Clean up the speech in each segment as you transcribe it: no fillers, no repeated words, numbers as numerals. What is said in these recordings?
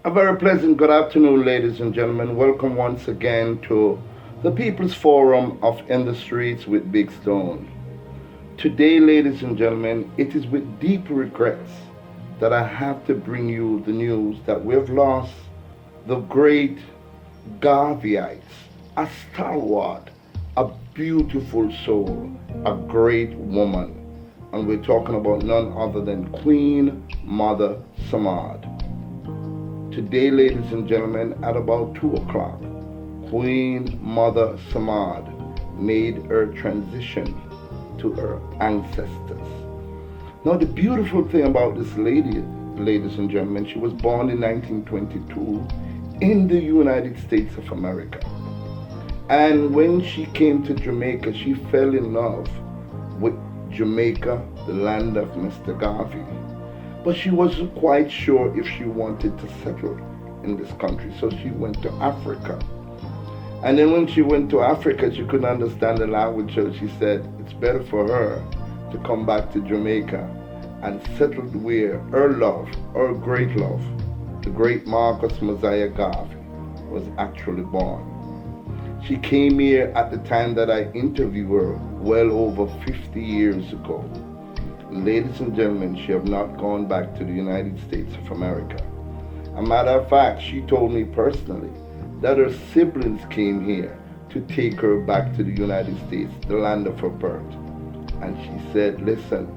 A very pleasant good afternoon, ladies and gentlemen. Welcome once again to the People's Forum of In the Streets with Big Stone. Today, ladies and gentlemen, it is with deep regrets that I have to bring you the news that we have lost the great Garveyites, a stalwart, a beautiful soul, a great woman. And we're talking about none other than Queen Mother Samad. Today, ladies and gentlemen, at about 2 o'clock, Queen Mother Samad made her transition to her ancestors. Now, the beautiful thing about this lady, ladies and gentlemen, she was born in 1922 in the United States of America. And when she came to Jamaica, she fell in love with Jamaica, the land of Mr. Garvey. But she wasn't quite sure if she wanted to settle in this country, so she went to Africa. And then when she went to Africa, she couldn't understand the language, so she said it's better for her to come back to Jamaica and settle where her love, her great love, the great Marcus Mosiah Garvey, was actually born. She came here at the time that I interviewed her well over 50 years ago. Ladies and gentlemen, she have not gone back to the United States of America. A matter of fact, she told me personally that her siblings came here to take her back to the United States, the land of her birth. And she said, listen,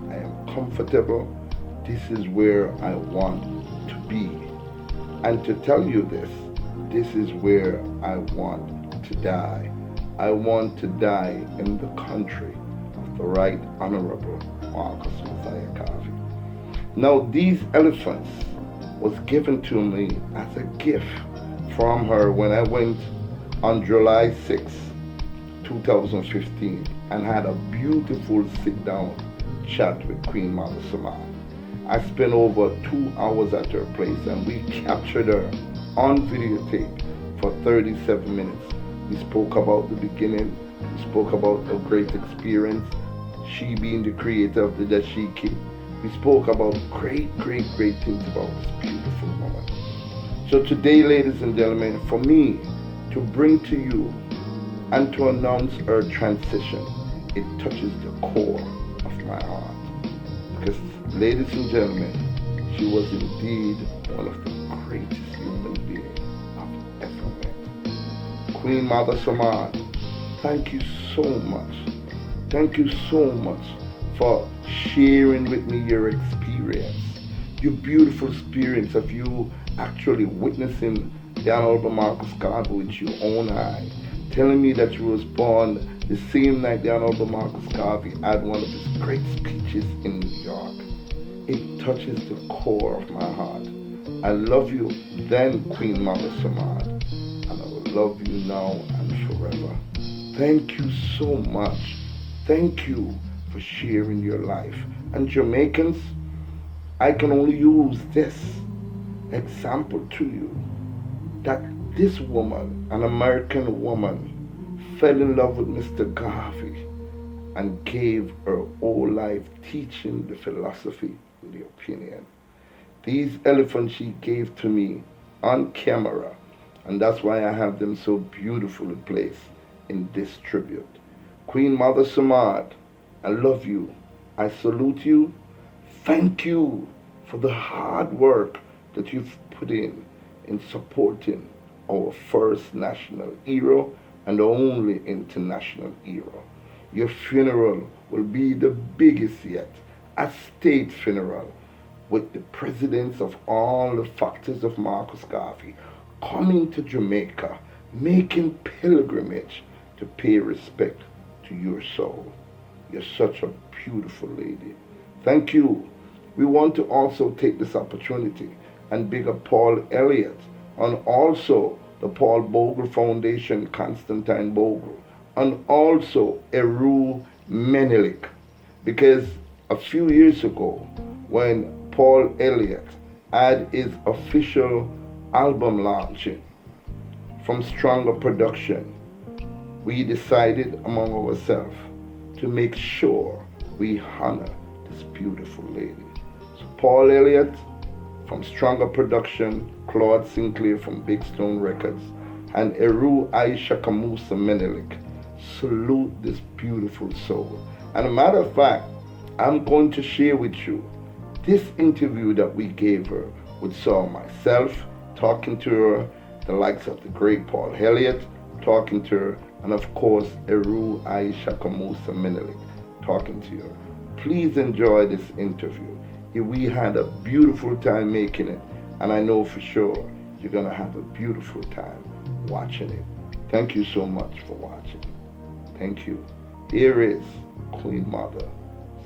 I am comfortable. This is where I want to be. And to tell you this is where I want to die. I want to die in the country of the Right Honorable Marcus Mosiah Garvey. Now, these elephants was given to me as a gift from her when I went on July 6, 2015, and had a beautiful sit-down chat with Queen Mother Samad. I spent over 2 hours at her place, and we captured her on videotape for 37 minutes. We spoke about the beginning. We spoke about a great experience, she being the creator of the dashiki. We spoke about great things about this beautiful woman. So today, ladies and gentlemen, for me to bring to you and to announce her transition, it touches the core of my heart. Because, ladies and gentlemen, she was indeed one of the greatest human beings I've ever met. Queen Mother Samad, thank you so much. Thank you so much for sharing with me your experience, your beautiful experience of you actually witnessing the Honorable Marcus Garvey with your own eye, telling me that you was born the same night the Honorable Marcus Garvey had one of his great speeches in New York. It touches the core of my heart. I love you then, Queen Mother Samad, and I will love you now and forever. Thank you so much. Thank you for sharing your life. And Jamaicans, I can only use this example to you that this woman, an American woman, fell in love with Mr. Garvey and gave her whole life teaching the philosophy and the opinion. These elephants she gave to me on camera, and that's why I have them so beautifully placed in this tribute. Queen Mother Samad, I love you. I salute you. Thank you for the hard work that you've put in supporting our first national hero and the only international hero. Your funeral will be the biggest yet, a state funeral with the presidents of all the factors of Marcus Garvey coming to Jamaica, making pilgrimage to pay respect to your soul. You're such a beautiful lady. Thank you. We want to also take this opportunity and big up Paul Elliott and also the Paul Bogle Foundation, Constantine Bogle, and also Eru Menelik. Because a few years ago, when Paul Elliott had his official album launching from Stronger Production, we decided among ourselves to make sure we honor this beautiful lady. So Paul Elliott, from Stronger Production, Claude Sinclair from Big Stone Records, and Eru Aisha Kamusa Menelik. Salute this beautiful soul. And a matter of fact, I'm going to share with you this interview that we gave her with Saul myself, talking to her, the likes of the great Paul Elliott, talking to her, and of course, Eru Aisha Kamusa Menelik, talking to her. Please enjoy this interview. We had a beautiful time making it, and I know for sure you're gonna have a beautiful time watching it. Thank you so much for watching. Thank you. Here is Queen Mother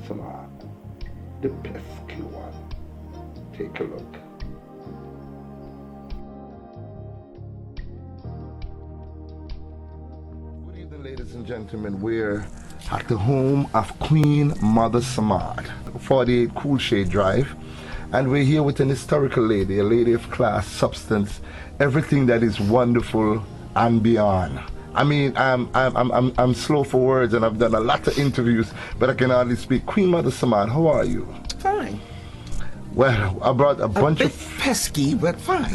Samad, the pesky one. Take a look. Good evening, ladies and gentlemen. We're at the home of Queen Mother Samad, 48 Cool Shade Drive, and we're here with an historical lady, a lady of class, substance, everything that is wonderful and beyond. I mean, I'm slow for words, and I've done a lot of interviews, but I can hardly speak. Queen Mother Samad, how are you? Fine. Well, I brought a bunch of pesky, but fine.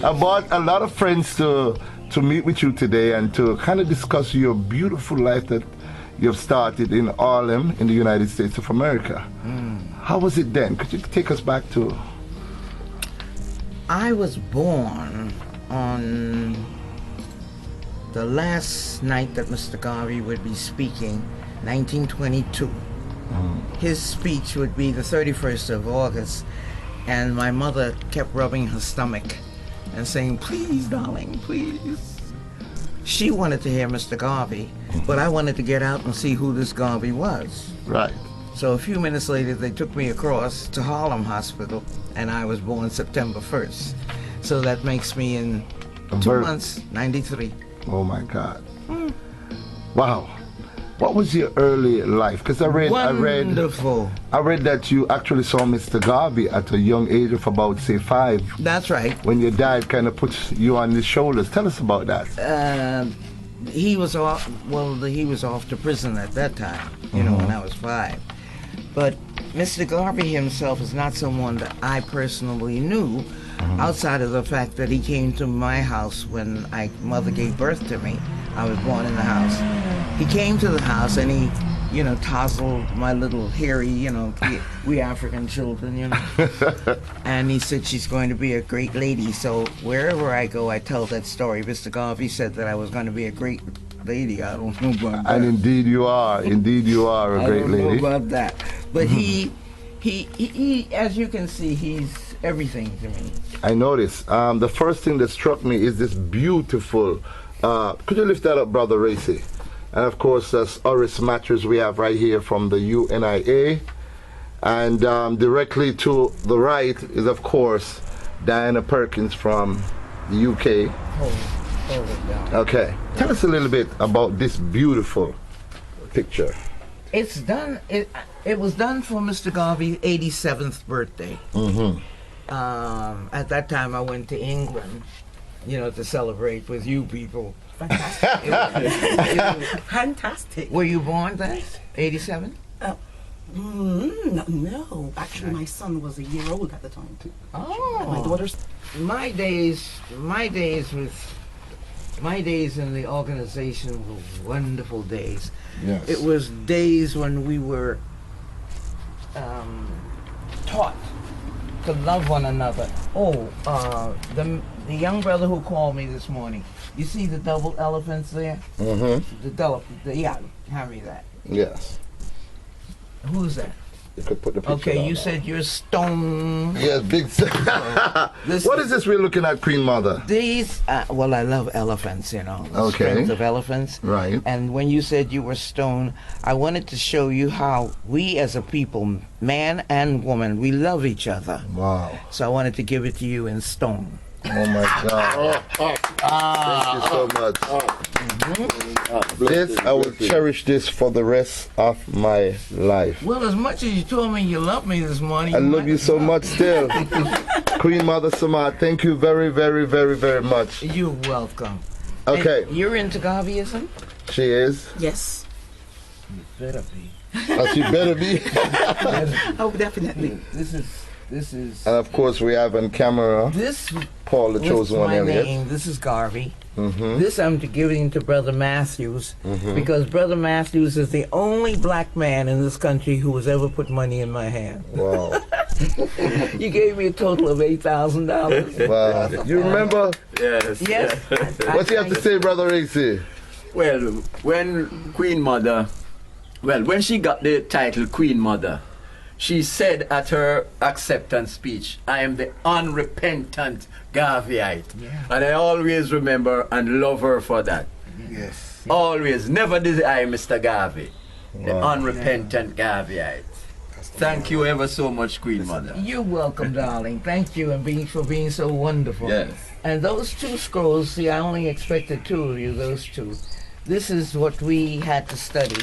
I brought a lot of friends to meet with you today and to kind of discuss your beautiful life that you have started in Harlem in the United States of America. How was it then? Could you take us back to... I was born on the last night that Mr. Garvey would be speaking, 1922. His speech would be the 31st of August, and my mother kept rubbing her stomach and saying, "Please, darling, please." She wanted to hear Mr. Garvey, but I wanted to get out and see who this Garvey was. Right. So a few minutes later, they took me across to Harlem Hospital, and I was born September 1st. So that makes me in 2 months, 93. Oh my God. Wow. What was your early life? Because I read that you actually saw Mr. Garvey at a young age of about, say, 5. That's right. When your dad kind of put you on his shoulders. Tell us about that. He was off. Well, he was off to prison at that time. You know, when I was 5. But Mr. Garvey himself is not someone that I personally knew, outside of the fact that he came to my house when mother gave birth to me. I was born in the house. He came to the house and he, you know, tousled my little hairy, you know, we African children, you know. And he said she's going to be a great lady. So wherever I go, I tell that story. Mr. Garvey said that I was going to be a great lady. I don't know about that. And indeed you are. Indeed you are a great lady. I don't know about that. But he, as you can see, he's everything to me. I noticed. The first thing that struck me is this beautiful, could you lift that up, Brother Racy? And of course, that's Oris mattress we have right here from the UNIA. And directly to the right is, of course, Diana Perkins from the UK. Hold it down. Okay. Tell us a little bit about this beautiful picture. It's done. It was done for Mr. Garvey's 87th birthday. At that time, I went to England, you know, to celebrate with you people. Fantastic. Fantastic. Were you born then? 87? No. Actually, my son was a year old at the time too. Oh. And my daughter's. My days in the organization were wonderful days. Yes. It was days when we were taught to love one another. The young brother who called me this morning, you see the double elephants there? Hand me that. Yes. Who's that? You could put the picture Okay, down you now. said you're stone. Yes, big. What is this we're looking at, Queen Mother? These, well, I love elephants, you know. The Okay. strength of elephants. Right. And when you said you were stone, I wanted to show you how we as a people, man and woman, we love each other. Wow. So I wanted to give it to you in stone. Oh my God. Thank you so much. This, I will cherish this for the rest of my life. Well, as much as you told me you love me this morning, I love you so much still. Queen Mother Samad, thank you very, very, very, very much. You're welcome. Okay. And you're into Garveyism? She is. Yes. Better be. As you better be. Oh, definitely. This is. And of course, we have on camera This Paul, the was chosen one, my Elliot. name. This is Garvey. Mm-hmm. This I'm giving to Brother Matthews because Brother Matthews is the only black man in this country who has ever put money in my hand. Wow. You gave me a total of $8,000. Wow. You remember? Yes. Yes. What you have to say, Brother Racy? Well, when Queen Mother, when she got the title Queen Mother, she said at her acceptance speech, I am the unrepentant Garveyite. Yeah. And I always remember and love her for that. Yes. Always, never did I, Mr. Garvey, the Wow. unrepentant Garveyite. Thank you ever so much, Queen Mother. You're welcome, darling. Thank you for being so wonderful. Yes. And those two scrolls, see, I only expected two of you, those two. This is what we had to study.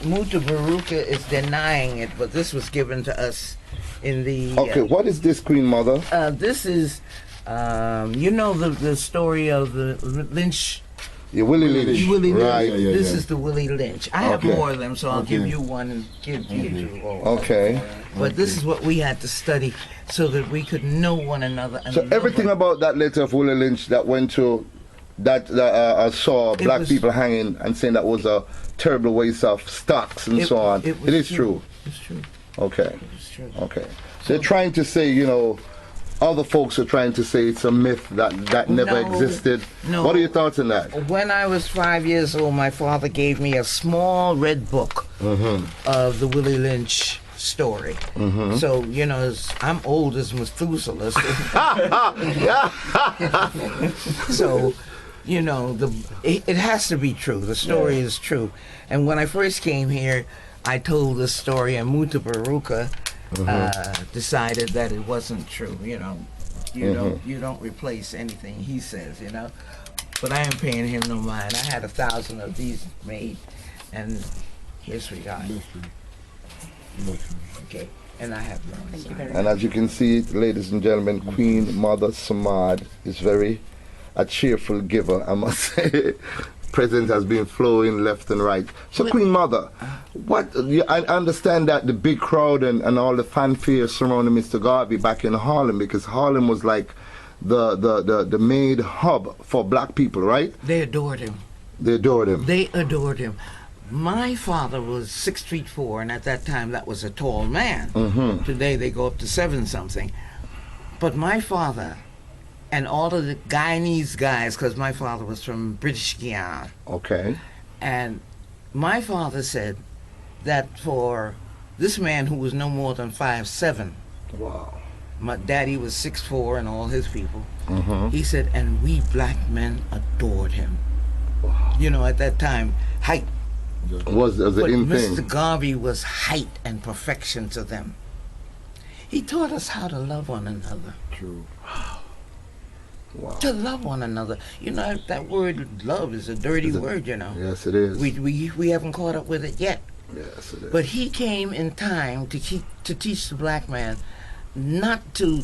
Muta Baruka is denying it, but this was given to us in the... Okay, what is this, Queen Mother? This is, you know the story of the Lynch... Yeah, Willie Lynch. Willie Lynch. Right. This is the Willie Lynch. I have Okay. more of them, so I'll give you one and give you two. Okay. But this is what we had to study so that we could know one another. And So love everything one- about that letter of Willie Lynch that went to that saw It black was- people hanging and saying that was a terrible waste of stocks and It- so on. it was It is true. It's true. Okay. It's true. Okay. So they're trying to say, other folks are trying to say it's a myth that never No. existed. No. What are your thoughts on that? When I was 5 years old, my father gave me a small red book of the Willie Lynch story. So, I'm old as Methuselah. So, it has to be true. The story is true. And when I first came here, I told this story, and Muta Baruka decided that it wasn't true. You don't replace anything he says. But I am paying him no mind. I had 1,000 of these made, and here's we got. Okay, and I have one. Thank you very And as you can see, ladies and gentlemen, Queen Mother Samad is very a cheerful giver, I must say. Present has been flowing left and right. So, Queen Mother, I understand that the big crowd and all the fanfare surrounding Mr. Garvey back in Harlem, because Harlem was like the main hub for black people, right? They adored him. They adored him. They adored him. My father was 6'4", and at that time that was a tall man. Today they go up to 7-something. But my father and all of the Guyanese guys, because my father was from British Guiana, Okay. and my father said that for this man who was no more than 5'7", Wow. my daddy was 6'4", and all his people, he said, and we black men adored him. Wow. At that time, height. Was the But in Mr. thing. Garvey was height and perfection to them. He taught us how to love one another. True. Wow. To love one another. That word love is a dirty word, Yes, it is. We haven't caught up with it yet. Yes, it is. But he came in time to teach the black man not to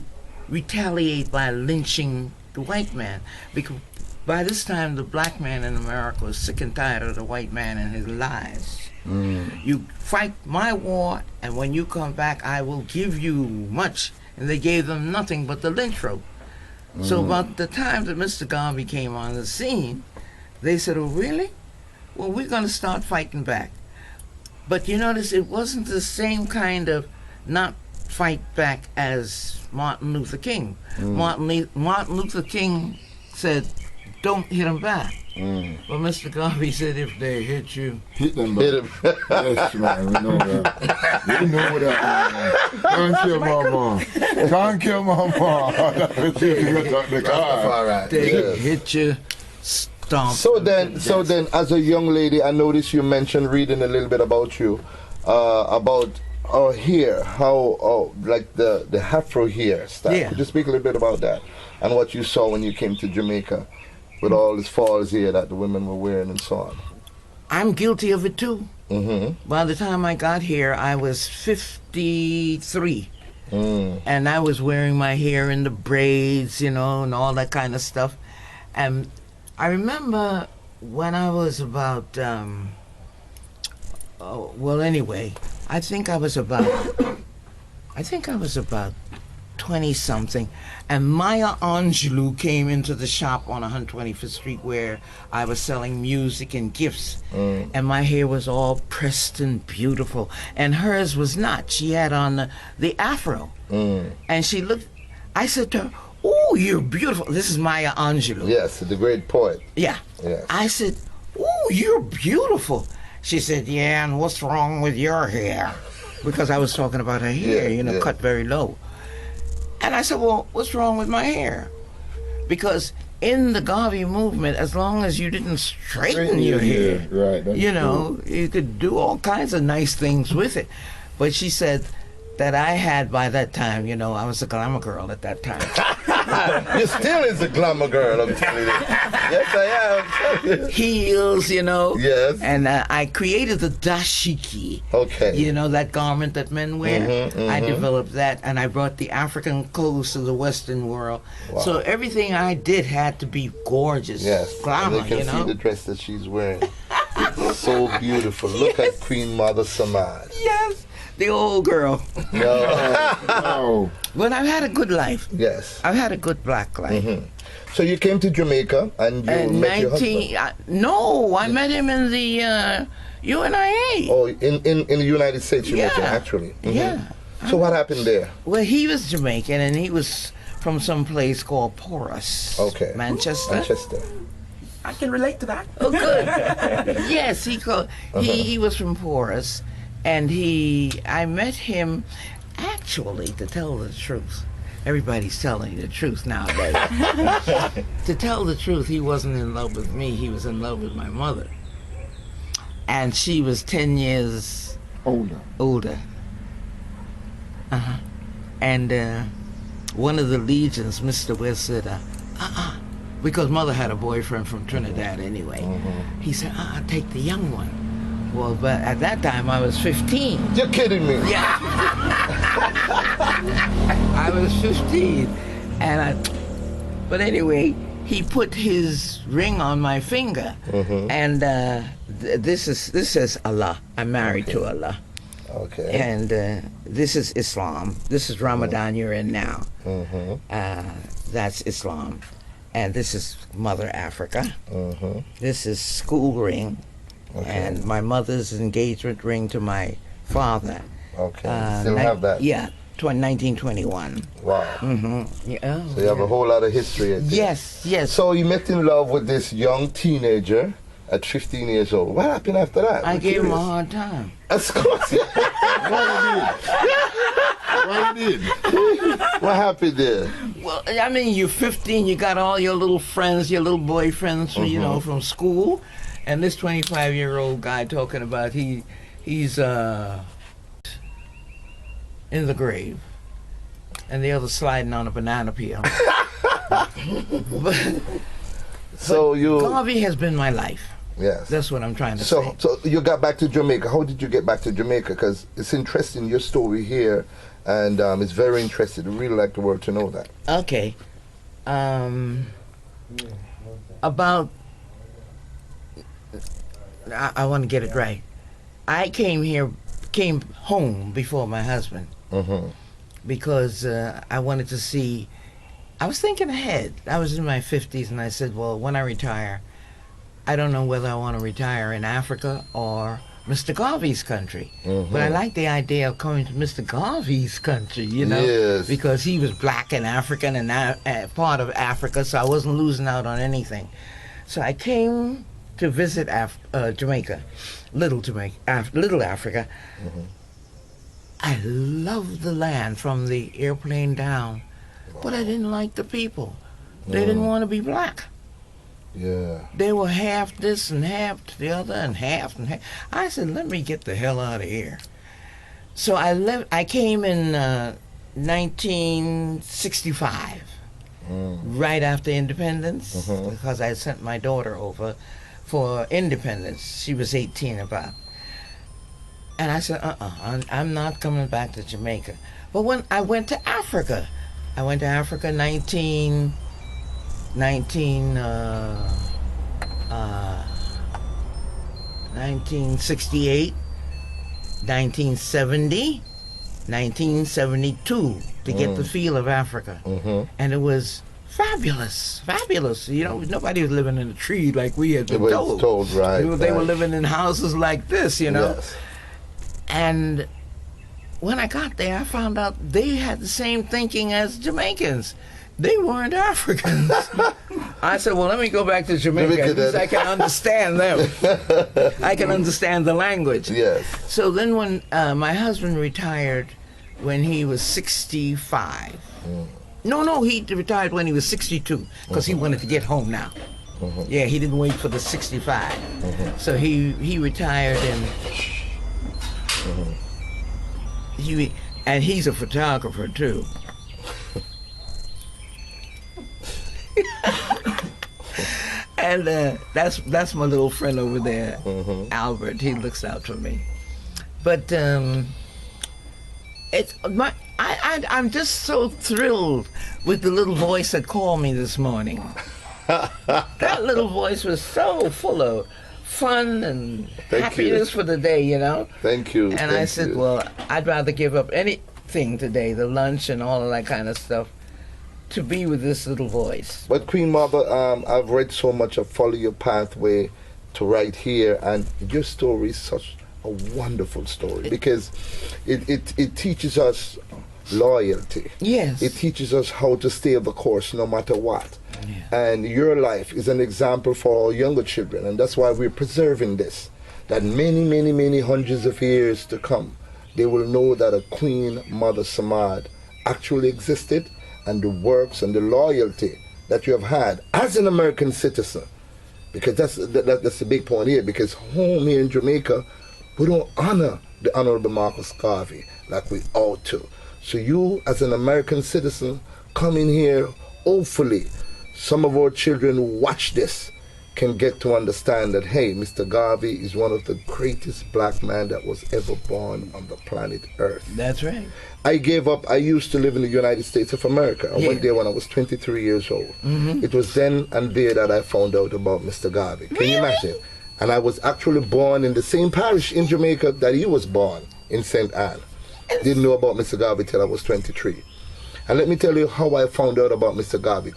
retaliate by lynching the white man. Because by this time, the black man in America was sick and tired of the white man and his lies. You fight my war, and when you come back, I will give you much. And they gave them nothing but the lynch rope. So about the time that Mr. Garvey came on the scene, they said, oh, really? Well, we're going to start fighting back. But you notice it wasn't the same kind of not fight back as Martin Luther King. Martin Luther King said, don't hit them back. But Mr. Garvey said, if they hit you, Hit them, Hit back. him. Yes, man, we know that. We know that, man. Can't kill mama. Can't kill mama. The car. All right. they Yes. hit you, stomp. So them to then, death. as a young lady, I noticed you mentioned reading a little bit about you, about our hair, how like the Afro hair style. Yeah. Could you speak a little bit about that and what you saw when you came to Jamaica, with all this falls here that the women were wearing and so on? I'm guilty of it too. Mm-hmm. By the time I got here, I was 53. And I was wearing my hair in the braids, and all that kind of stuff. And I remember when I was about well, anyway, I think I was about 20 something, and Maya Angelou came into the shop on 125th Street where I was selling music and gifts, and my hair was all pressed and beautiful, and hers was not. She had on the afro, and she looked. I said to her, "Oh, you're beautiful." This is Maya Angelou. Yes, the great poet. Yeah. Yes. I said, "Oh, you're beautiful." She said, "Yeah, and what's wrong with your hair?" Because I was talking about her hair, Yeah. cut very low. And I said, "Well, what's wrong with my hair?" Because in the Garvey movement, as long as you didn't straighten your hair, right? That's you could do all kinds of nice things with it. But she said that I had, by that time, I was a glamour girl at that time. You still is a glamour girl, I'm telling you. Yes, I am. Heels, Yes. And I created the dashiki. Okay. That garment that men wear. I developed that, and I brought the African clothes to the Western world. Wow. So everything I did had to be gorgeous. Yes. Glamour, and you can see the dress that she's wearing. It's so beautiful. Look at Queen Mother Samad. Yes. The old girl. No. Oh, But I've had a good life. Yes. I've had a good black life. So you came to Jamaica and you And met your husband? no, I met him in the UNIA. Oh, in the United States you met him, Yeah. actually. Yeah. So what happened there? Well, he was Jamaican, and he was from some place called Porus. Okay. Manchester. Manchester. I can relate to that. Oh, good. Yes, he was from Porus, and I met him, actually, to tell the truth. Everybody's telling the truth nowadays. To tell the truth, he wasn't in love with me. He was in love with my mother. And she was 10 years older. And one of the legions, Mr. West, said, because mother had a boyfriend from Trinidad anyway. He said, take the young one. Well, but at that time I was 15. You're kidding me. Yeah. I was 15. But anyway, he put his ring on my finger. And this says Allah. I'm married to Allah. Okay. And this is Islam. This is Ramadan you're in now. That's Islam. And this is Mother Africa. This is school ring. And my mother's engagement ring to my father. Okay. Still have that? Yeah, 1921. Wow. Yeah. So you have a whole lot of history. I think. Yes. So you met in love with this young teenager at 15 years old. What happened after that? I I'm gave him a curious. hard time. Of course. what you did? What happened there? Well, I mean, you're 15, you got all your little friends, your little boyfriends, from school. And this 25-year-old guy talking about he's in the grave, and the other sliding on a banana peel. So you. Garvey has been my life. Yes. That's what I'm trying to say. So you got back to Jamaica. How did you get back to Jamaica? Because it's interesting, your story here, and it's very interesting. I'd really like the world to know that. Okay. About. I want to get it right. I came home before my husband because I wanted to see. I was thinking ahead. I was in my 50s, and I said, well, when I retire, I don't know whether I want to retire in Africa or Mr. Garvey's country. But I like the idea of coming to Mr. Garvey's country, Yes. because he was black and African and part of Africa, so I wasn't losing out on anything. So I came to visit Jamaica, Little Africa. I loved the land from the airplane down, but I didn't like the people. They didn't want to be black. Yeah. They were half this and half the other and half and half. I said, let me get the hell out of here. So I came in 1965, right after independence, because I sent my daughter over for independence. She was 18 about. And I said, I'm not coming back to Jamaica. But when I went to Africa, 1968. 1970, 1972 to get the feel of Africa. And it was fabulous, fabulous. You know, nobody was living in a tree like we had It been was told. told, right. They were right. living in houses like this, you know. Yes. And when I got there, I found out they had the same thinking as Jamaicans. They weren't Africans. I said, well, let me go back to Jamaica. At least I can understand them. I can understand the language. Yes. So then when my husband retired when he was 65. No, he retired when he was 62 because he wanted to get home now. Yeah, he didn't wait for the 65. So he retired and he's a photographer too. And that's my little friend over there, Albert. He looks out for me. But I'm just so thrilled with the little voice that called me this morning. That little voice was so full of fun and happiness for the day, you know. Thank you. And I said, well, I'd rather give up anything today, the lunch and all of that kind of stuff, to be with this little voice. But Queen Mother, I've read so much of Follow Your Pathway to right here, and your story is such a wonderful story because it teaches us loyalty. Yes. It teaches us how to stay the course no matter what. Yeah. And your life is an example for our younger children, and that's why we're preserving this. That many hundreds of years to come, they will know that a Queen Mother Samad actually existed, and the works and the loyalty that you have had as an American citizen. Because that's the big point here, because home here in Jamaica, we don't honor the Honorable Marcus Garvey like we ought to. So you, as an American citizen, come in here, hopefully some of our children who watch this can get to understand that, hey, Mr. Garvey is one of the greatest black men that was ever born on the planet Earth. That's right. I gave up. I used to live in the United States of America. I went there when I was 23 years old. It was then and there that I found out about Mr. Garvey. Can you imagine? And I was actually born in the same parish in Jamaica that he was born, in St. Anne. Didn't know about Mr. Garvey till I was 23. And let me tell you how I found out about Mr. Garvey.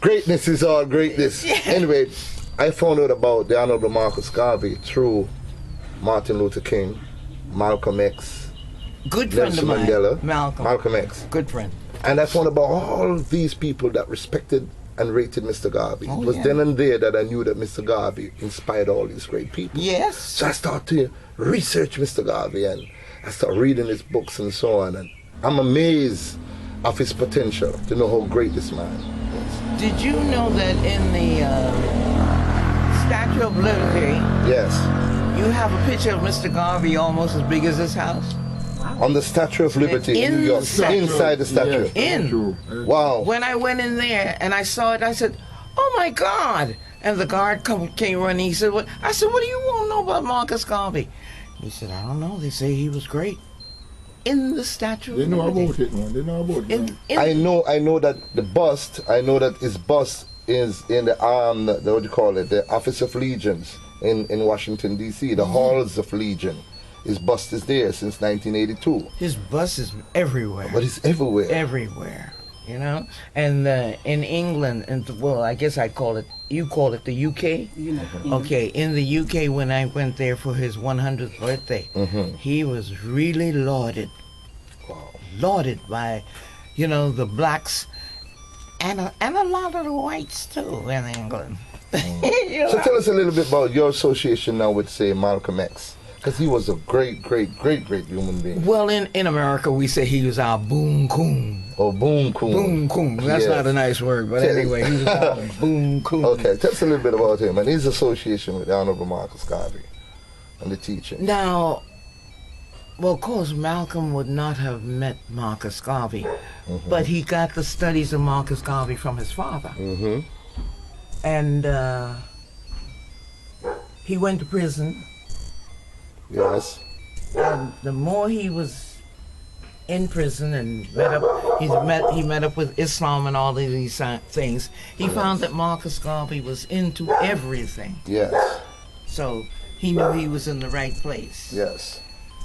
Greatness is all greatness. Anyway, I found out about the Honorable Marcus Garvey through Martin Luther King, Malcolm X, Good friend Nelson of mine, Mandela, Malcolm. X. Good friend. And I found about all these people that respected and rated Mr. Garvey. Oh, it was yeah. then and there that I knew that Mr. Garvey inspired all these great people. Yes. So I started to research Mr. Garvey and I started reading his books and so on. And I'm amazed of his potential to know how great this man is. Did you know that in the Statue of Liberty, Yes. you have a picture of Mr. Garvey almost as big as this house? On the Statue of Liberty in New York, inside the statue. In. True. Wow. When I went in there and I saw it, I said, "Oh my God!" And the guard came running. He said, "What?" I said, "What do you want to know about Marcus Garvey?" He said, "I don't know. They say he was great." In the Statue of They know Liberty. about it, man. They know about it. Man. I know that the bust, I know that his bust is in the what do you call it, the Office of Legions in Washington, D.C., the Halls of Legion. His bust is there since 1982. His bus is everywhere. But it's everywhere. Everywhere, you know. And in England, and well, I guess you call it the UK. Okay, in the UK, when I went there for his 100th birthday, he was really lauded. Wow. Lauded by, the blacks and a lot of the whites too in England. You know? So tell us a little bit about your association now with, say, Malcolm X. Because he was a great human being. Well, in America, we say he was our boom coon. Oh, boom coon. Boom coon. That's Yes. not a nice word, but anyway, he was our boom coon. Okay, tell us a little bit about him and his association with the Honorable Marcus Garvey and the teaching. Now, well, of course, Malcolm would not have met Marcus Garvey, but he got the studies of Marcus Garvey from his father. And he went to prison. Yes. And the more he was in prison and he met up with Islam and all of these things, he found that Marcus Garvey was into everything. Yes. So he knew he was in the right place. Yes.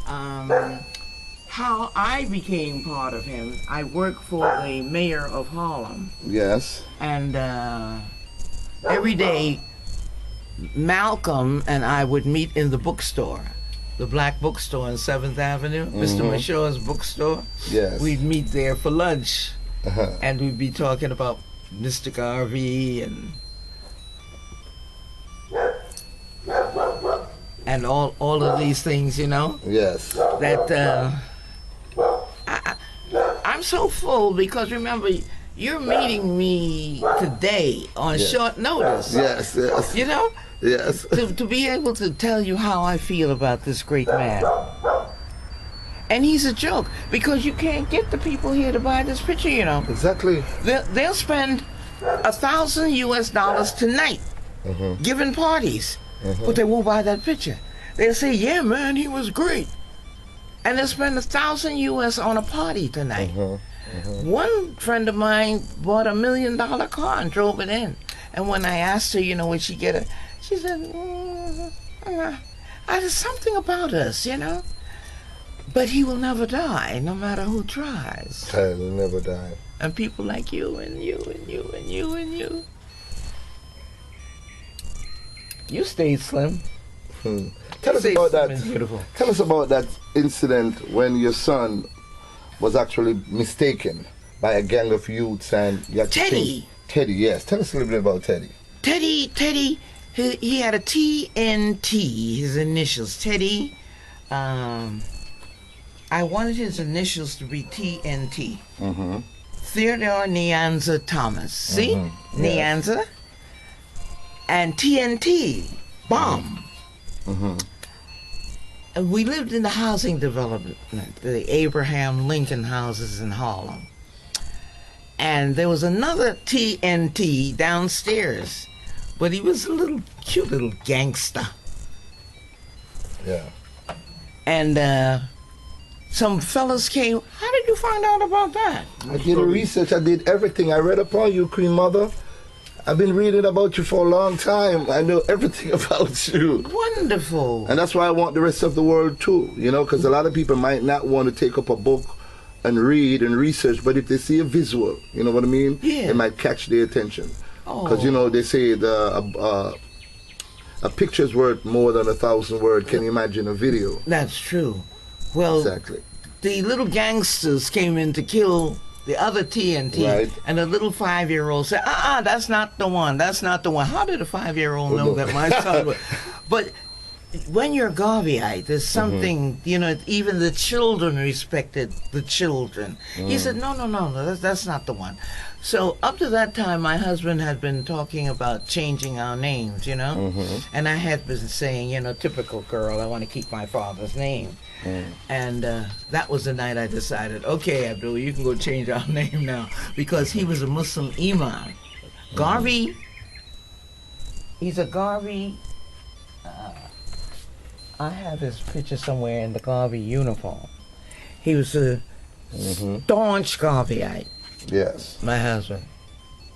how I became part of him. I worked for the mayor of Harlem, Yes. and every day Malcolm and I would meet in the bookstore, the black bookstore on 7th Avenue, Mr. Mashaw's bookstore. Yes. We'd meet there for lunch, Uh-huh. and we'd be talking about Mr. Garvey and all of these things, you know. Yes. That I'm so full because remember, you're meeting me today on short notice. Yes. Yes. You know, Yes. to be able to tell you how I feel about this great man. And he's a joke because you can't get the people here to buy this picture, you know. Exactly. They'll spend $1,000 tonight giving parties, but they won't buy that picture. They'll say, "Yeah, man, he was great," and they'll spend $1,000 on a party tonight. One friend of mine bought $1 million car and drove it in. And when I asked her, you know, would she get it? She said, "There's something about us, you know." But he will never die, no matter who tries. Child will never die. And people like you and you and you and you and you. You stayed slim. Tell us Stayed about slim that. and beautiful. Tell us about that incident when your son was actually mistaken by a gang of youths and you had to Teddy. change- Teddy, yes. Tell us a little bit about Teddy. Teddy, he had a TNT, his initials. Teddy, I wanted his initials to be TNT. Theodore Nyanza Thomas. See? Nyanza. And TNT, bomb. And we lived in the housing development, the Abraham Lincoln houses in Harlem. And there was another TNT downstairs, but he was a little cute little gangster. Yeah. And some fellas came. How did you find out about that? I did the research. I did everything. I read upon you, Queen Mother. I've been reading about you for a long time. I know everything about you. Wonderful. And that's why I want the rest of the world too, you know, because a lot of people might not want to take up a book and read and research, but if they see a visual, you know what I mean? Yeah. It might catch their attention. Oh. Because, you know, they say a picture's worth more than 1,000 words. Can you imagine a video? That's true. Well, Exactly. the little gangsters came in to kill the other TNT, Right. and the little 5-year-old said, that's not the one, that's not the one. How did a 5-year-old know no. that my son was? But when you're Garveyite, there's something, you know, even the children respected the children. He said, no, that's not the one. So up to that time, my husband had been talking about changing our names, you know? And I had been saying, you know, typical girl, I want to keep my father's name. And that was the night I decided, okay, Abdul, you can go change our name now. Because he was a Muslim imam. Garvey, he's a Garvey. I have his picture somewhere in the Garvey uniform. He was a staunch Garveyite, Yes. my husband.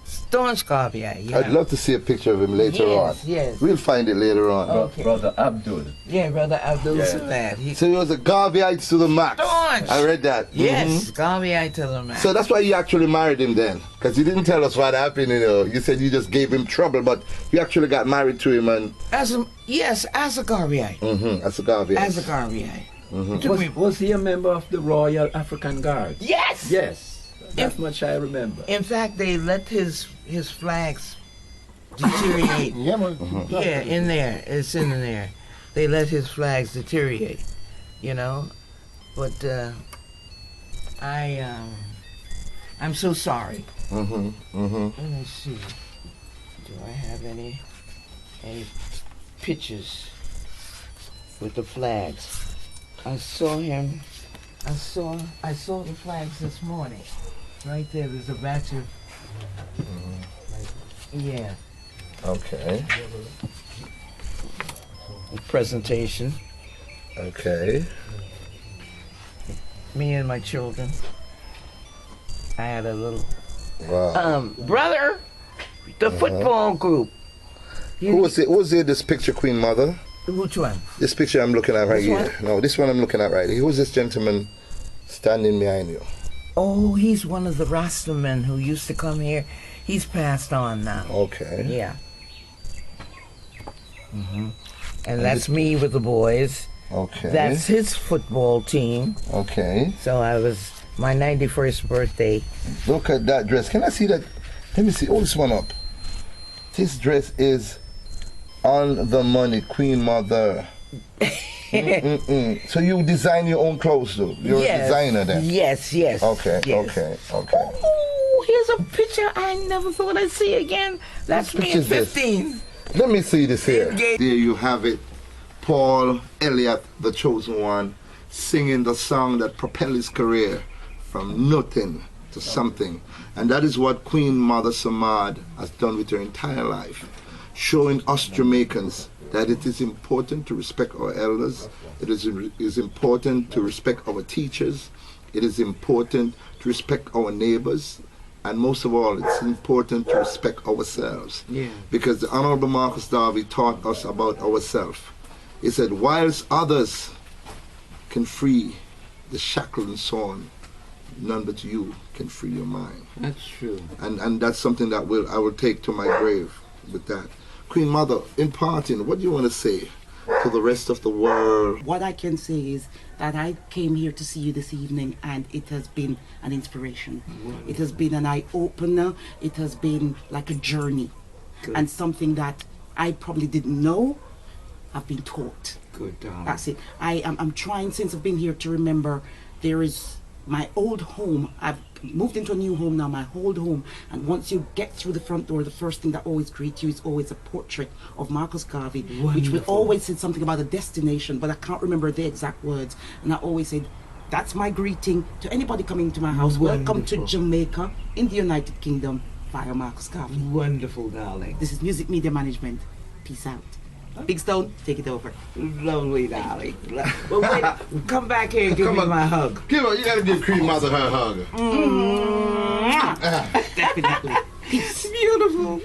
Staunch Garveyite. I'd love to see a picture of him later on. Yes. We'll find it later on. Okay. Brother Abdul. Yeah, Brother Abdul Yeah. Samad. He So he was a Garveyite to the max. staunch. I read that. Yes, Garveyite to the max. So that's why you actually married him then, because you didn't tell us what happened. You know, you said you just gave him trouble, but you actually got married to him, and as a Garveyite. as a Garveyite. As a Garveyite. It took me- Was he a member of the Royal African Guard? Yes. Yes. That much I remember. In fact, they let his flags deteriorate. Yeah, man. Yeah, in there. It's in there. They let his flags deteriorate, you know. But I'm so sorry. Let me see. Do I have any pictures with the flags? I saw him. I saw the flags this morning. Right there. There's a batch of. Yeah. Okay. Presentation. Okay. Me and my children. I had a little Wow. brother, the football group. Who was it? Who was it? This picture, Queen Mother? Which one? This picture I'm looking at right This here. one? No, this one I'm looking at right here. Who's this gentleman standing behind you? Oh, he's one of the Rastamen who used to come here. He's passed on now. Okay. Yeah. And that's me with the boys. Okay. That's his football team. Okay. So I was my 91st birthday. Look at that dress. Can I see that? Let me see. Hold this one up. This dress is on the money, Queen Mother. So you design your own clothes, though? You're a designer then? Yes. Okay, yes. okay. Oh, here's a picture I never thought I'd see again. That's What me picture at is this? 15. Let me see this here. Engage. There you have it. Paul Elliott, the chosen one, singing the song that propelled his career from nothing to something. And that is what Queen Mother Samad has done with her entire life, showing us Jamaicans that it is important to respect our elders, it is important to respect our teachers, it is important to respect our neighbors, and most of all, it's important to respect ourselves. Yeah. Because the Honorable Marcus Garvey taught us about ourselves. He said, whilst others can free the shackled and sworn, none but you can free your mind. That's true. And that's something that I will take to my grave with that. Queen Mother, in parting, what do you want to say to the rest of the world? What I can say is that I came here to see you this evening, and it has been an inspiration. It has been an eye-opener. It has been like a journey. Good. And something that I probably didn't know, I've been taught. Good, darling. That's it. I'm trying, since I've been here, to remember there is my old home. I've moved into a new home now, my old home. And once you get through the front door, the first thing that always greets you is always a portrait of Marcus Garvey, which will always say something about a destination, but I can't remember the exact words. And I always said, that's my greeting to anybody coming to my house. Welcome to Wonderful. Jamaica in the United Kingdom via Marcus Garvey. Wonderful, darling. This is Music Media Management. Peace out. Big Stone, take it over. Lovely, darling. Well, wait, come back here and give me my hug. Give her, you gotta give Queen Mother her hug. Definitely. Peace. Beautiful.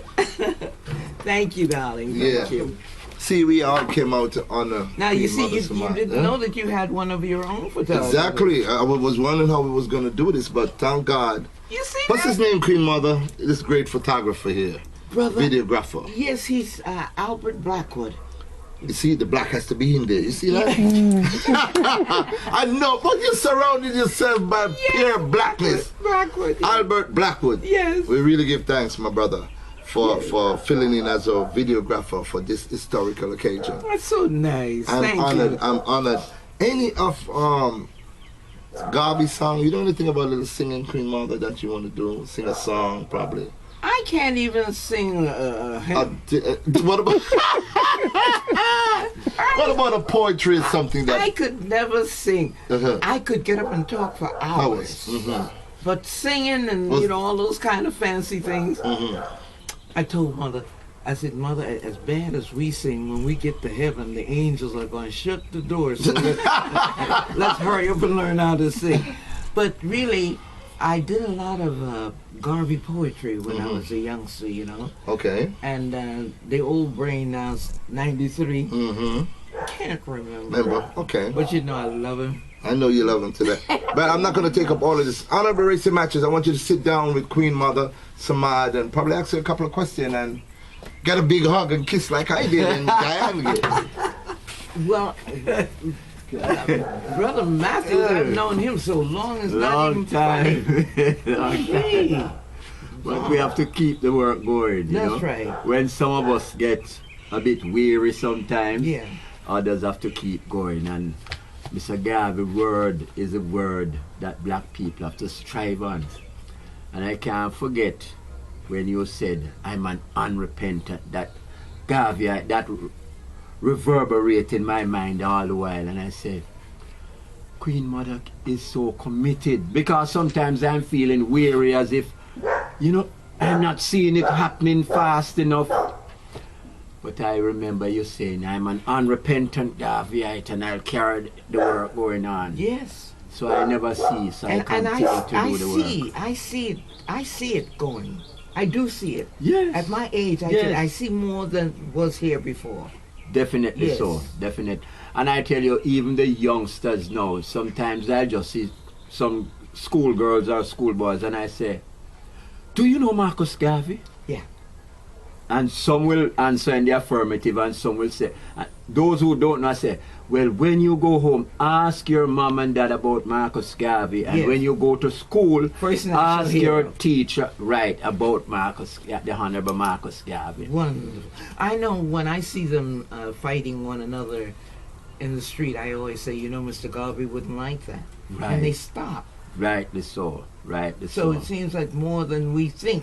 Thank you, darling. Yeah. Thank you. See, we all came out to honor Now, Queen you see, Mother you Samad, didn't huh? know that you had one of your own photographers. Exactly. I was wondering how we was going to do this, but thank God. You see What's that? his name, Queen Mother? This great photographer here. Brother. Videographer. Yes, he's Albert Blackwood. You see, the black has to be in there. You see that? I know, but you surrounded yourself by pure blackness. Blackwood. Albert Blackwood. Yes. We really give thanks, my brother, for filling in as a videographer for this historical occasion. That's so nice. Thank you. I'm honored. Any of Garvey's song, you know anything about a little singing, Queen Mother, that you want to do? Sing a song, probably. I can't even sing. What about what about a poetry or something that I could never sing. I could get up and talk for hours. But singing and all those kind of fancy things. I told Mother, I said, Mother, as bad as we sing, when we get to heaven, the angels are going to shut the doors. So let's hurry up and learn how to sing. But really, I did a lot of Garvey poetry when I was a youngster, Okay. And the old brain now's 93. Can't remember. Okay. But I love him. I know you love him today. But I'm not going to take up all of this. Honorable Racing Matches, I want you to sit down with Queen Mother Samad and probably ask her a couple of questions and get a big hug and kiss like I did and Diane did. Well, Brother Matthews, I've known him so long, it's not even time. funny. But we have to keep the work going, you know? That's right. When some of us get a bit weary sometimes, Yeah. others have to keep going. And Mr. Garvey's word is a word that black people have to strive on. And I can't forget when you said, I'm an unrepentant, that Garvey, that reverberate in my mind all the while. And I said, Queen Mother is so committed, because sometimes I'm feeling weary, as if, I'm not seeing it happening fast enough. But I remember you saying, I'm an unrepentant Garveyite and I'll carry the work going on. Yes. So I never cease. I And continue I to do the work. I see it going. I do see it. Yes. At my age, Yes. I see more than was here before. Definitely Yes. so. Definite. And I tell you, even the youngsters now, sometimes I just see some schoolgirls or schoolboys and I say, do you know Marcus Garvey? Yeah. And some will answer in the affirmative and some will say, those who don't know, I say, well, when you go home, ask your mom and dad about Marcus Garvey. And Yes. when you go to school, First national ask your hero. teacher, right, about the Honorable Marcus Garvey. Wonderful. I know when I see them fighting one another in the street, I always say, you know, Mr. Garvey wouldn't like that. Right. And they stop. Rightly so. Rightly So so. it seems like more than we think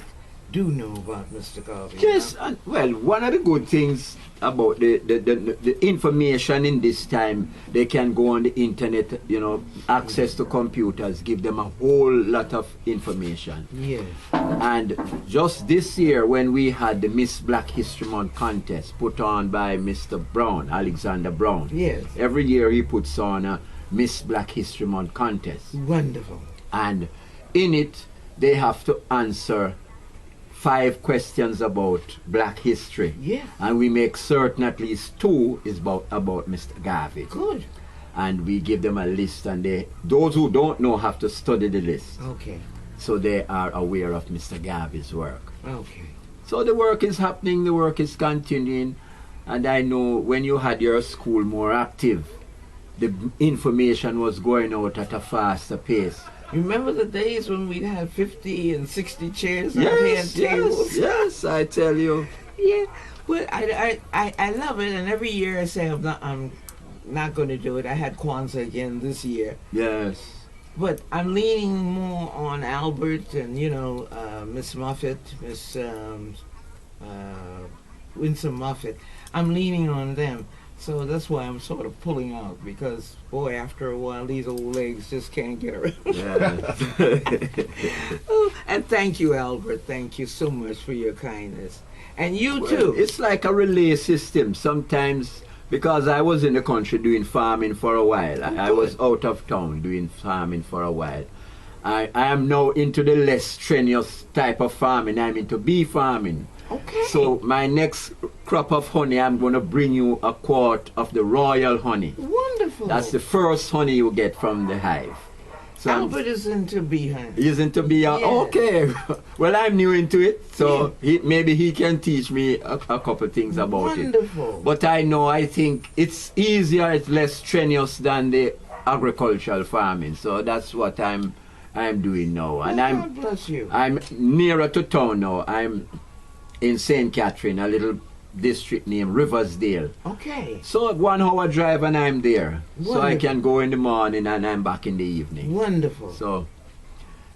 do know about Mr. Garvey. Yes, you know? and well, one of the good things about the information in this time, they can go on the internet, you know, access to computers, give them a whole lot of information. Yes. And just this year, when we had the Miss Black History Month contest put on by Mr. Brown, Alexander Brown, Yes. every year he puts on a Miss Black History Month contest. Wonderful. And in it, they have to answer 5 questions about black history. Yeah. And we make certain at least 2 is about Mr. Garvey. Good. And we give them a list, and those who don't know have to study the list. Okay. So they are aware of Mr. Garvey's work. Okay. So the work is happening, the work is continuing. And I know when you had your school more active, the information was going out at a faster pace. Remember the days when we'd have 50 and 60 chairs out here and tables? Yes, I tell you. Yeah. Well, I love it, and every year I say I'm not going to do it. I had Kwanzaa again this year. Yes. But I'm leaning more on Albert and, you know, Miss Muffet, Miss Winsome Muffet. I'm leaning on them. So that's why I'm sort of pulling out, because, boy, after a while, these old legs just can't get around. Yes. Oh, and thank you, Albert. Thank you so much for your kindness. And you, Well, too. it's like a relay system. Sometimes, because I was in the country doing farming for a while, I was out of town doing farming for a while. I am now into the less strenuous type of farming. I'm into bee farming. Okay. So my next crop of honey, I'm going to bring you a quart of the royal honey. Wonderful. That's the first honey you get from the hive. So Albert is into bee hunting. he's into bee. Yeah. Okay. Well, I'm new into it, so maybe he can teach me a couple things about it. Wonderful. But I think it's easier, it's less strenuous than the agricultural farming. So that's what I'm doing now. And God bless you. I'm nearer to town now. I'm in St. Catherine, a little district named Riversdale. Okay. So 1 hour drive and I'm there. So I Wonderful. can go in the morning and I'm back in the evening. Wonderful. So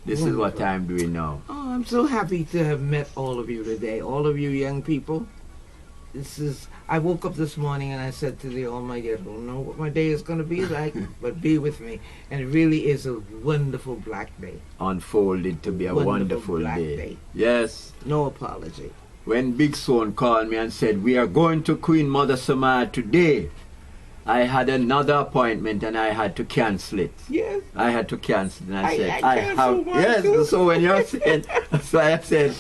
this is what Wonderful. I'm doing now. Oh, I'm so happy to have met all of you today, all of you young people. I woke up this morning and I said to the Almighty, I don't know what my day is going to be like, but be with me. And it really is a wonderful black day. Unfolded to be a Wonderful wonderful black day. day. Yes. No apology. When Big Son called me and said, we are going to Queen Mother Samad today, I had another appointment and I had to cancel it. Yes. I had to cancel it. And I said, I canceled mine yes. too. So when you're saying, so I said,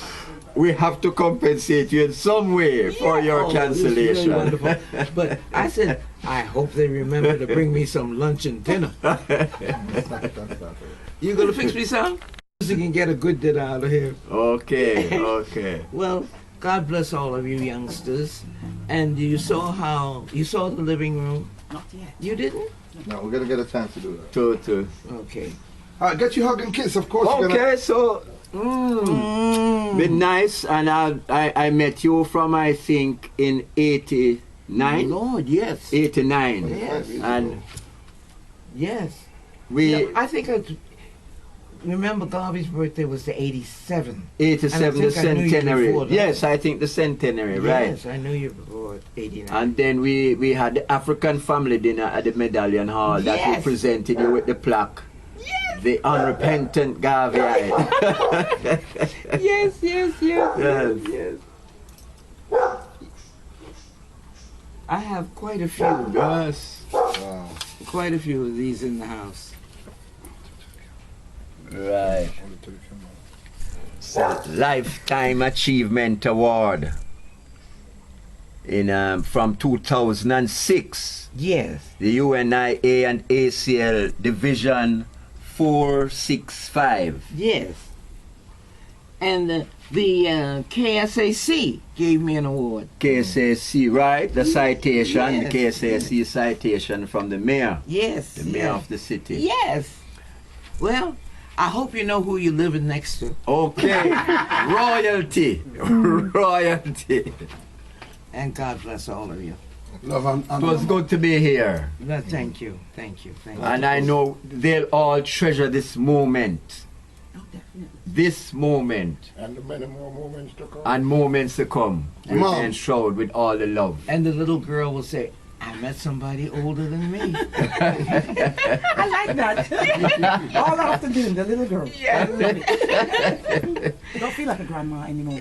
we have to compensate you in some way for your Oh, this is really cancellation. wonderful. But I said, I hope they remember to bring me some lunch and dinner. You gonna fix me some? So you can get a good dinner out of here. Okay, okay. Well, God bless all of you youngsters. And you saw the living room? Not yet. You didn't? No, we're gonna get a chance to do that. To. Okay. Get you hug and kiss, of course. you're gonna- Okay, so been nice, and I met you from I think in '89, Lord, yes. 89, Yes. and Yes. we Yeah, I think I remember Garvey's birthday was the 87. 87 the And I think I knew you centenary. before that. Yes, I think the centenary, right? Yes, I knew you before 89. And then we had the African family dinner at the Medallion Hall that we Yes. presented you with the plaque. The unrepentant Garveyite. yes, yes, yes, Yes. yes. I have quite a few. Yes. Wow. Quite a few of these in the house. Right. Lifetime Achievement Award. in from 2006. Yes. The UNIA and ACL Division 465. Yes. And the KSAC gave me an award. KSAC, right? The citation, Yes. the KSAC citation from the mayor. Yes. The mayor of the city. Yes. Well, I hope you know who you're living next to. Okay. Royalty. Royalty. And God bless all of you. Love and It was good to be here. Well, thank you. Thank you. Thank you. And I know they'll all treasure this moment. Oh, definitely. This moment. and the many more moments to come. And moments to come. Will be Mom. enshrouded with all the love. And the little girl will say, I met somebody older than me. I like that. All afternoon, the little girl. I love it. Don't feel like a grandma anymore.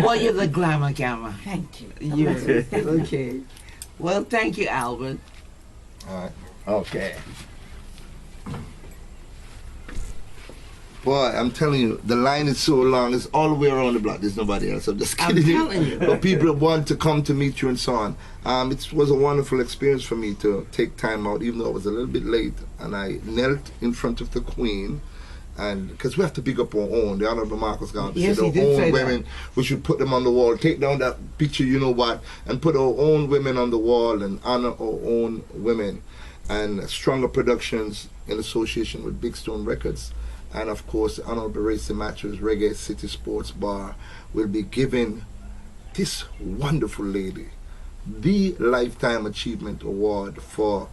Well, you're the glamour gamma. Thank you. Yes. Okay. Well, thank you, Albert. All right. Okay. Boy, I'm telling you, the line is so long. It's all the way around the block. There's nobody else. I'm just I'm kidding telling you. But people want to come to meet you and so on. It was a wonderful experience for me to take time out, even though I was a little bit late. And I knelt in front of the Queen. And because we have to big up our own, the Honorable Marcus Garvey Yes, said he our did say own that. women, we should put them on the wall, take down that picture, you know what, and put our own women on the wall and honor our own women. And Stronger Productions in association with Big Stone Records, and of course the Honorable Racy Matthews Reggae City Sports Bar will be giving this wonderful lady the Lifetime Achievement Award for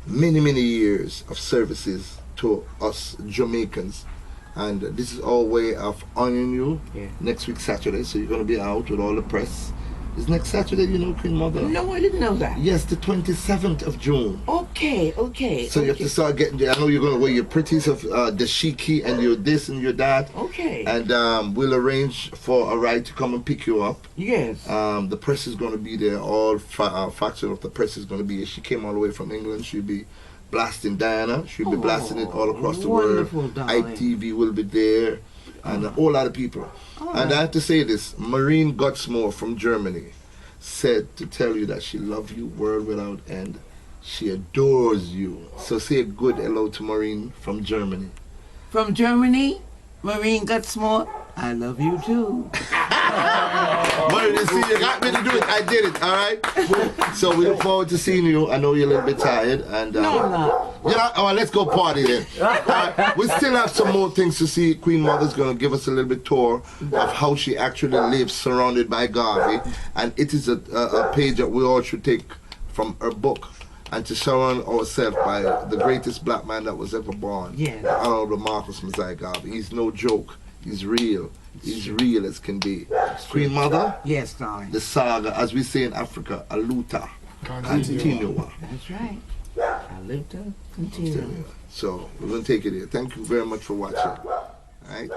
many years of services to us Jamaicans. And this is our way of honoring you. Yeah. Next week Saturday, so you're going to be out with all the press. Is next Saturday, you know, Queen Mother? No, I didn't know that. Yes, the 27th of June. Okay. So you have to start getting, I know you're going to wear your pretties of the shiki and your this and your that. Okay. And we'll arrange for a ride to come and pick you up. Yes. The press is going to be there. All faction of the press is going to be here. She came all the way from England. She'll be blasting Diana. She'll be blasting it all across the world. Wonderful, darling. ITV will be there. And a whole lot of people. And I have to say this, Maureen Gutsmore from Germany said to tell you that she loves you world without end. She adores you. So say a good hello to Maureen from Germany. From Germany, Marine Gutsmore, I love you too. Well, you see, you got me to do it. I did it, all right? So we look forward to seeing you. I know you're a little bit tired. And, No, I'm not. Yeah, all right, let's go party then. All right, we still have some more things to see. Queen Mother's going to give us a little bit tour of how she actually lives surrounded by Garvey. And it is a page that we all should take from her book and to surround ourselves by the greatest black man that was ever born. Yes. Honorable Marcus Messiah Garvey. He's no joke. He's real. He's real as can be. Queen Mother, Yes, darling. the saga, as we say in Africa, a luta, continua. That's right. I live to continue. So we're going to take it here. Thank you very much for watching. All right?